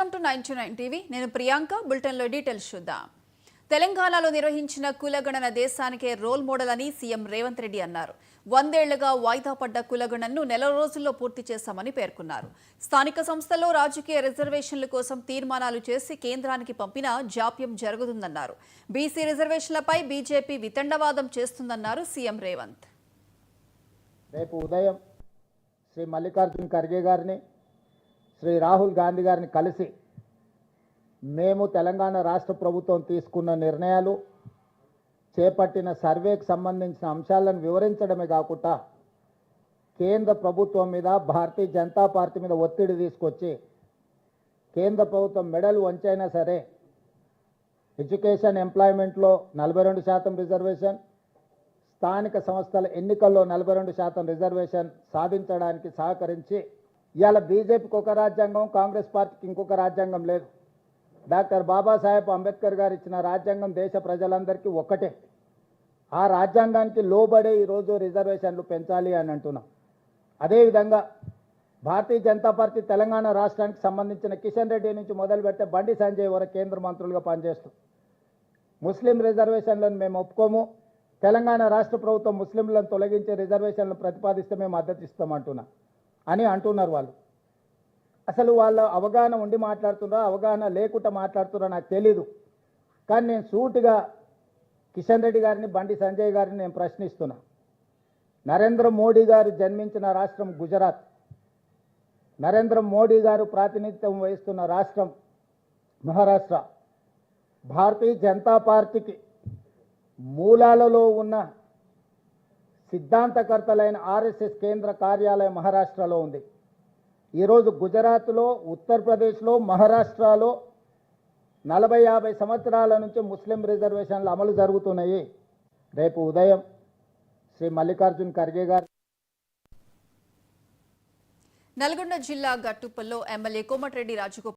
Welcome to 929 TV. నేను ప్రియాంక. బులెటిన్లో details చూద్దాం. తెలంగాణలో నిర్వహించిన కులగణన దేశానికే రోల్ మోడల్ అని సీఎం రేవంత్ రెడ్డి అన్నారు. 100 ఏళ్లుగా వాయిదా పడ్డ కులగణనను నెల రోజుల్లో పూర్తి చేశామని పేర్కొన్నారు. స్థానిక సంస్థల్లో రాజకీయ రిజర్వేషన్ల కోసం తీర్మానాలు చేసి కేంద్రానికి పంపినా జాప్యం జరుగుతుందన్నారు. బీసీ రిజర్వేషన్లపై బీజేపీ వితండవాదం చేస్తుందన్నారు సీఎం రేవంత్. రేపు ఉదయం శ్రీ మల్లికార్జున్ ఖర్గే గారిని, శ్రీ రాహుల్ గాంధీ గారిని కలిసి మేము తెలంగాణ రాష్ట్ర ప్రభుత్వం తీసుకున్న నిర్ణయాలు, చేపట్టిన సర్వేకి సంబంధించిన అంశాలను వివరించడమే కాకుండా కేంద్ర ప్రభుత్వం మీద, భారతీయ జనతా పార్టీ మీద ఒత్తిడి తీసుకొచ్చి కేంద్ర ప్రభుత్వం మెడలు వంచైనా సరే ఎడ్యుకేషన్, ఎంప్లాయ్మెంట్లో 42% రిజర్వేషన్, స్థానిక సంస్థల ఎన్నికల్లో 42% రిజర్వేషన్ సాధించడానికి సహకరించి ఇవాళ బీజేపీకి ఒక రాజ్యాంగం, కాంగ్రెస్ పార్టీకి ఇంకొక రాజ్యాంగం లేదు. డాక్టర్ బాబాసాహెబ్ అంబేద్కర్ గారు ఇచ్చిన రాజ్యాంగం దేశ ప్రజలందరికీ ఒక్కటే. ఆ రాజ్యాంగానికి లోబడే ఈరోజు రిజర్వేషన్లు పెంచాలి అని అంటున్నాం. అదేవిధంగా భారతీయ జనతా పార్టీ తెలంగాణ రాష్ట్రానికి సంబంధించిన కిషన్ రెడ్డి నుంచి మొదలు పెడితే బండి సంజయ్ వరకు కేంద్ర మంత్రులుగా పనిచేస్తూ ముస్లిం రిజర్వేషన్లను మేము ఒప్పుకోము, తెలంగాణ రాష్ట్ర ప్రభుత్వం ముస్లింలను తొలగించే రిజర్వేషన్లను ప్రతిపాదిస్తే మేము మద్దతు ఇస్తామంటున్నాం అని అంటున్నారు. వాళ్ళు అసలు వాళ్ళ అవగాహన ఉండి మాట్లాడుతున్నారో అవగాహన లేకుండా మాట్లాడుతున్నారో నాకు తెలీదు. కానీ నేను సూటిగా కిషన్ రెడ్డి గారిని, బండి సంజయ్ గారిని నేను ప్రశ్నిస్తున్నా. నరేంద్ర మోడీ గారు జన్మించిన రాష్ట్రం గుజరాత్, నరేంద్ర మోడీ గారు ప్రాతినిధ్యం వహిస్తున్న రాష్ట్రం మహారాష్ట్ర. భారతీయ జనతా పార్టీకి మూలాలలో ఉన్న సిద్ధాంతకర్తలైన ఆర్ఎస్ఎస్ కేంద్ర కార్యాలయం మహారాష్ట్రలో ఉంది. ఈరోజు గుజరాత్లో, ఉత్తరప్రదేశ్లో, మహారాష్ట్రలో 40-50 సంవత్సరాల నుంచి ముస్లిం రిజర్వేషన్లు అమలు జరుగుతున్నాయి. రేపు ఉదయం శ్రీ మల్లికార్జున్ ఖర్గే గారు నల్గొండ జిల్లా గట్టుప్పల్లో ఎమ్మెల్యే కోమటిరెడ్డి రాజగోపాల్